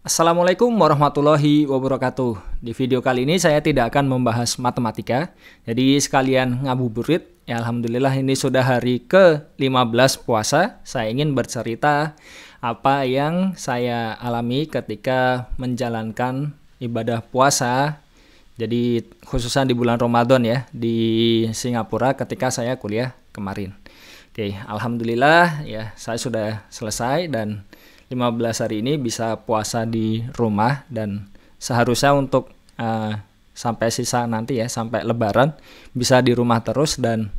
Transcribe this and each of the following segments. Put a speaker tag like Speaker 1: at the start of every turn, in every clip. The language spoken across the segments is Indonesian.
Speaker 1: Assalamualaikum warahmatullahi wabarakatuh. Di video kali ini saya tidak akan membahas matematika, jadi sekalian ngabuburit. Ya, alhamdulillah ini sudah hari ke-15 puasa. Saya ingin bercerita apa yang saya alami ketika menjalankan ibadah puasa. Jadi khususnya di bulan Ramadan ya, di Singapura ketika saya kuliah kemarin. Oke, alhamdulillah ya saya sudah selesai dan 15 hari ini bisa puasa di rumah dan seharusnya untuk sampai sisa nanti ya, sampai lebaran bisa di rumah terus dan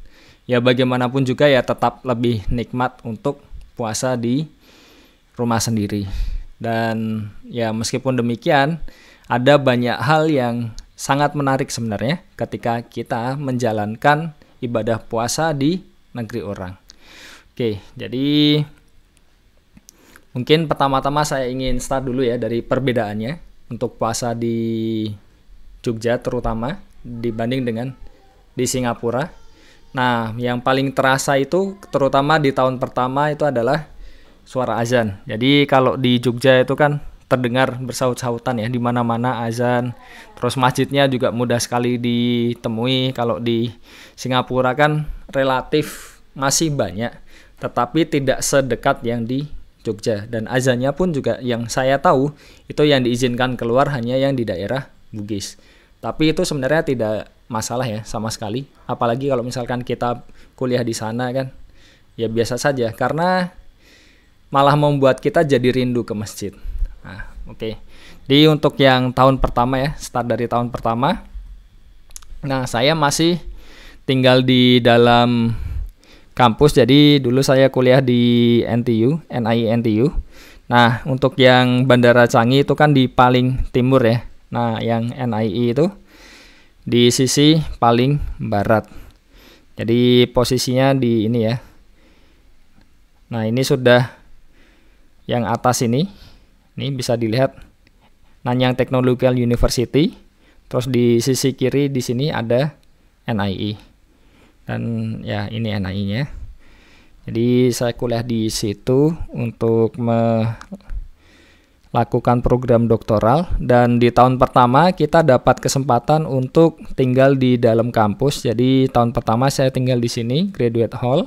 Speaker 1: ya bagaimanapun juga ya tetap lebih nikmat untuk puasa di rumah sendiri. Dan ya meskipun demikian ada banyak hal yang sangat menarik sebenarnya ketika kita menjalankan ibadah puasa di negeri orang. Oke, jadi mungkin pertama-tama saya ingin start dulu ya dari perbedaannya untuk puasa di Jogja terutama dibanding dengan di Singapura. Nah, yang paling terasa itu terutama di tahun pertama itu adalah suara azan. Jadi kalau di Jogja itu kan terdengar bersaut-sautan ya di mana-mana azan. Terus masjidnya juga mudah sekali ditemui. Kalau di Singapura kan relatif masih banyak, tetapi tidak sedekat yang di Jogja, dan azannya pun juga yang saya tahu itu yang diizinkan keluar hanya yang di daerah Bugis. Tapi itu sebenarnya tidak masalah ya sama sekali. Apalagi kalau misalkan kita kuliah di sana kan, ya biasa saja karena malah membuat kita jadi rindu ke masjid. Nah, oke. Jadi untuk yang tahun pertama ya, start dari tahun pertama. Nah, saya masih tinggal di dalam kampus, jadi dulu saya kuliah di NTU, NII NTU. Nah, untuk yang Bandara Changi itu kan di paling timur ya. Nah, yang NII itu di sisi paling barat. Jadi posisinya di ini ya. Nah, ini sudah yang atas ini bisa dilihat Nanyang Technological University. Terus di sisi kiri di sini ada NII. Dan ya ini NII-nya. Jadi saya kuliah di situ untuk melakukan program doktoral, dan di tahun pertama kita dapat kesempatan untuk tinggal di dalam kampus. Jadi tahun pertama saya tinggal di sini, Graduate Hall.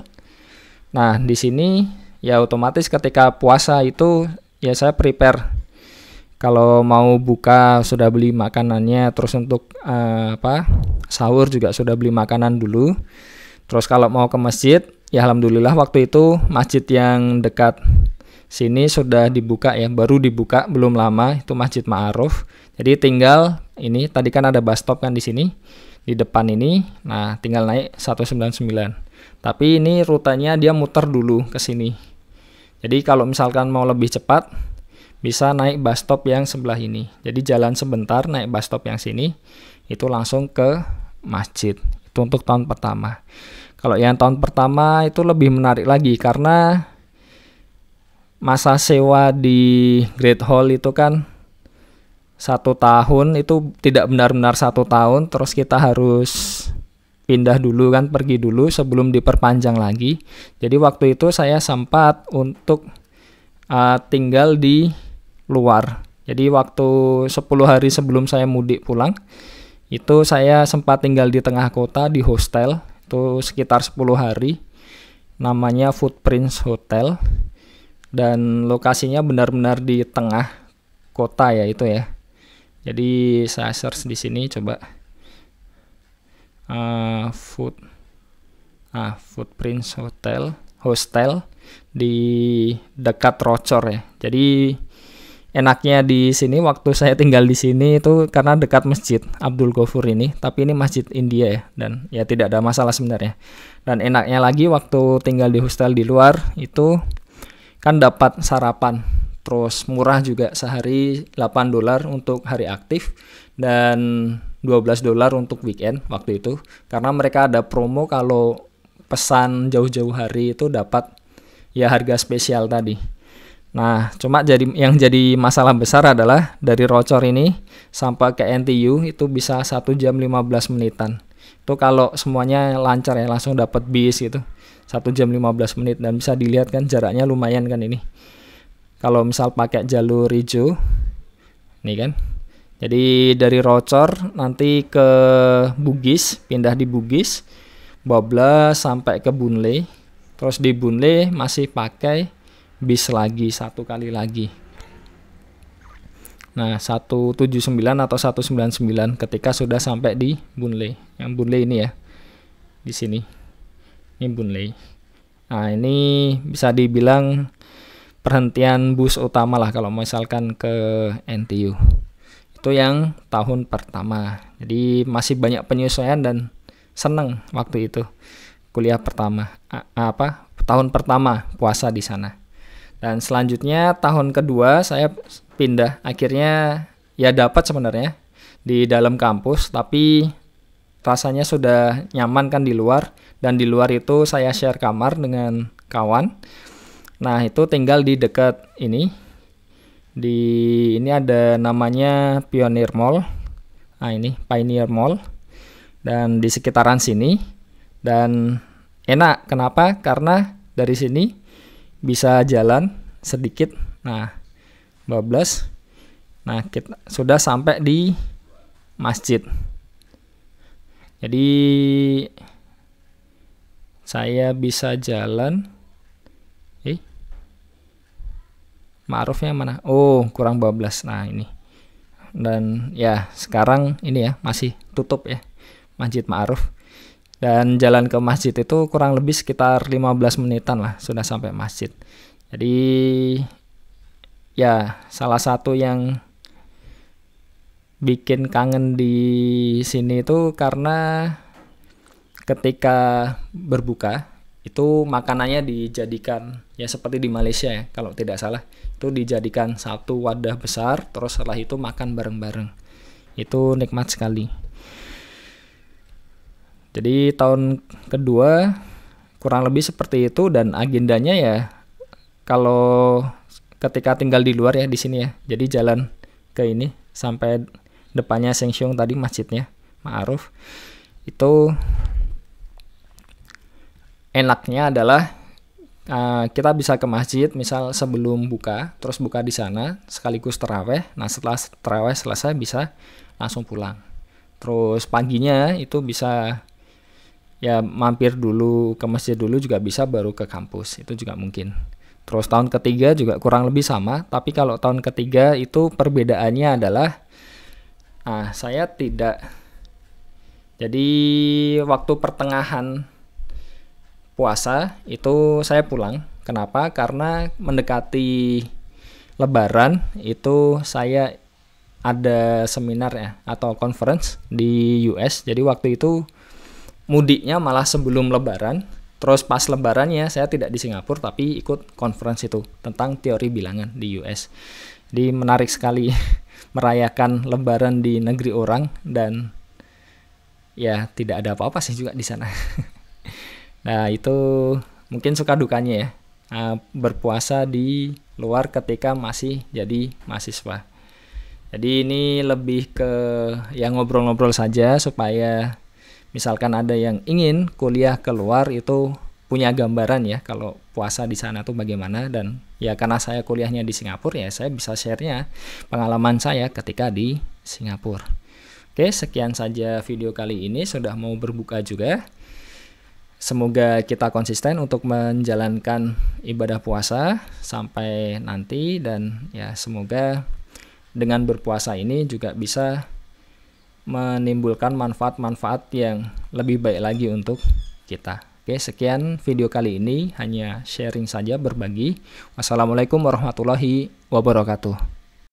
Speaker 1: Nah, di sini ya otomatis ketika puasa itu ya saya prepare. Kalau mau buka sudah beli makanannya, terus untuk sahur juga sudah beli makanan dulu. Terus kalau mau ke masjid, ya alhamdulillah waktu itu masjid yang dekat sini sudah dibuka ya, baru dibuka belum lama, itu Masjid Ma'aruf. Jadi tinggal ini tadi kan ada bus stop kan di sini, di depan ini. Nah, tinggal naik 199. Tapi ini rutenya dia muter dulu ke sini. Jadi kalau misalkan mau lebih cepat bisa naik bus stop yang sebelah ini. Jadi jalan sebentar naik bus stop yang sini, itu langsung ke masjid. Itu untuk tahun pertama. Kalau yang tahun pertama itu lebih menarik lagi karena masa sewa di Great Hall itu kan 1 tahun, itu tidak benar-benar 1 tahun. Terus kita harus pindah dulu kan, pergi dulu sebelum diperpanjang lagi. Jadi waktu itu saya sempat untuk tinggal di luar. Jadi waktu 10 hari sebelum saya mudik pulang, itu saya sempat tinggal di tengah kota di hostel. Itu sekitar 10 hari. Namanya Footprints Hotel. Dan lokasinya benar-benar di tengah kota ya itu ya. Jadi saya search di sini coba. Footprints Hostel di dekat Rochor ya. Jadi enaknya di sini waktu saya tinggal di sini itu karena dekat Masjid Abdul Ghafur ini, tapi ini masjid India ya, dan ya tidak ada masalah sebenarnya. Dan enaknya lagi waktu tinggal di hostel di luar itu kan dapat sarapan, terus murah juga, sehari $8 untuk hari aktif dan $12 untuk weekend waktu itu, karena mereka ada promo kalau pesan jauh-jauh hari itu dapat ya harga spesial tadi. Nah, cuma yang jadi masalah besar adalah dari Rochor ini sampai ke NTU itu bisa 1 jam 15 menitan. Itu kalau semuanya lancar ya, langsung dapat bis gitu. 1 jam 15 menit, dan bisa dilihat kan jaraknya lumayan kan ini. Kalau misal pakai jalur hijau Nih kan. Jadi dari Roncor nanti ke Bugis, pindah di Bugis, bablas sampai ke Boonlay. Terus di Boonlay masih pakai bis lagi satu kali lagi. Nah, 179 atau 199 ketika sudah sampai di Boonlay. Yang Boonlay ini ya. Di sini. Ini Boonlay. Nah, ini bisa dibilang perhentian bus utama lah kalau misalkan ke NTU. Itu yang tahun pertama. Jadi masih banyak penyesuaian dan seneng waktu itu kuliah pertama. Tahun pertama puasa di sana. Dan selanjutnya tahun kedua saya pindah. Akhirnya ya dapat sebenarnya di dalam kampus, tapi rasanya sudah nyaman kan di luar. Dan di luar itu saya share kamar dengan kawan. Nah, itu tinggal di dekat ini. Ini ada namanya Pioneer Mall. Nah, ini Pioneer Mall. Dan di sekitaran sini. Dan enak. Kenapa? Karena dari sini bisa jalan sedikit. Nah, bablas. Nah, kita sudah sampai di masjid. Jadi saya bisa jalan. Ma'rufnya mana? Oh, kurang 12. Nah, ini. Dan ya, sekarang ini ya, masih tutup ya, Masjid Ma'ruf. Dan jalan ke masjid itu kurang lebih sekitar 15 menitan lah, sudah sampai masjid. Jadi, ya, salah satu yang bikin kangen di sini itu karena ketika berbuka, itu makanannya dijadikan ya seperti di Malaysia ya, kalau tidak salah itu dijadikan satu wadah besar, terus setelah itu makan bareng-bareng. Itu nikmat sekali. Jadi tahun kedua kurang lebih seperti itu, dan agendanya ya kalau ketika tinggal di luar ya di sini ya. Jadi jalan ke ini sampai depannya Sheng Siong tadi, masjidnya Ma'ruf. Itu enaknya adalah kita bisa ke masjid misal sebelum buka, terus buka di sana sekaligus taraweh. Nah, setelah taraweh selesai bisa langsung pulang. Terus paginya itu bisa ya mampir dulu ke masjid dulu juga bisa, baru ke kampus itu juga mungkin. Terus tahun ketiga juga kurang lebih sama, tapi kalau tahun ketiga itu perbedaannya adalah saya tidak. Jadi waktu pertengahan puasa itu saya pulang. Kenapa? Karena mendekati Lebaran itu saya ada seminar ya atau conference di US. Jadi waktu itu mudiknya malah sebelum Lebaran. Terus pas Lebarannya saya tidak di Singapura tapi ikut conference itu tentang teori bilangan di US. Jadi menarik sekali merayakan Lebaran di negeri orang, dan ya tidak ada apa-apa sih juga di sana. Nah, itu mungkin suka dukanya ya, berpuasa di luar ketika masih jadi mahasiswa. Jadi ini lebih ke yang ngobrol-ngobrol saja supaya misalkan ada yang ingin kuliah keluar itu punya gambaran ya kalau puasa di sana tuh bagaimana. Dan ya karena saya kuliahnya di Singapura ya saya bisa share-nya pengalaman saya ketika di Singapura. Oke, sekian saja video kali ini, sudah mau berbuka juga. Semoga kita konsisten untuk menjalankan ibadah puasa sampai nanti, dan ya semoga dengan berpuasa ini juga bisa menimbulkan manfaat-manfaat yang lebih baik lagi untuk kita. Oke, sekian video kali ini, hanya sharing saja, berbagi. Wassalamualaikum warahmatullahi wabarakatuh.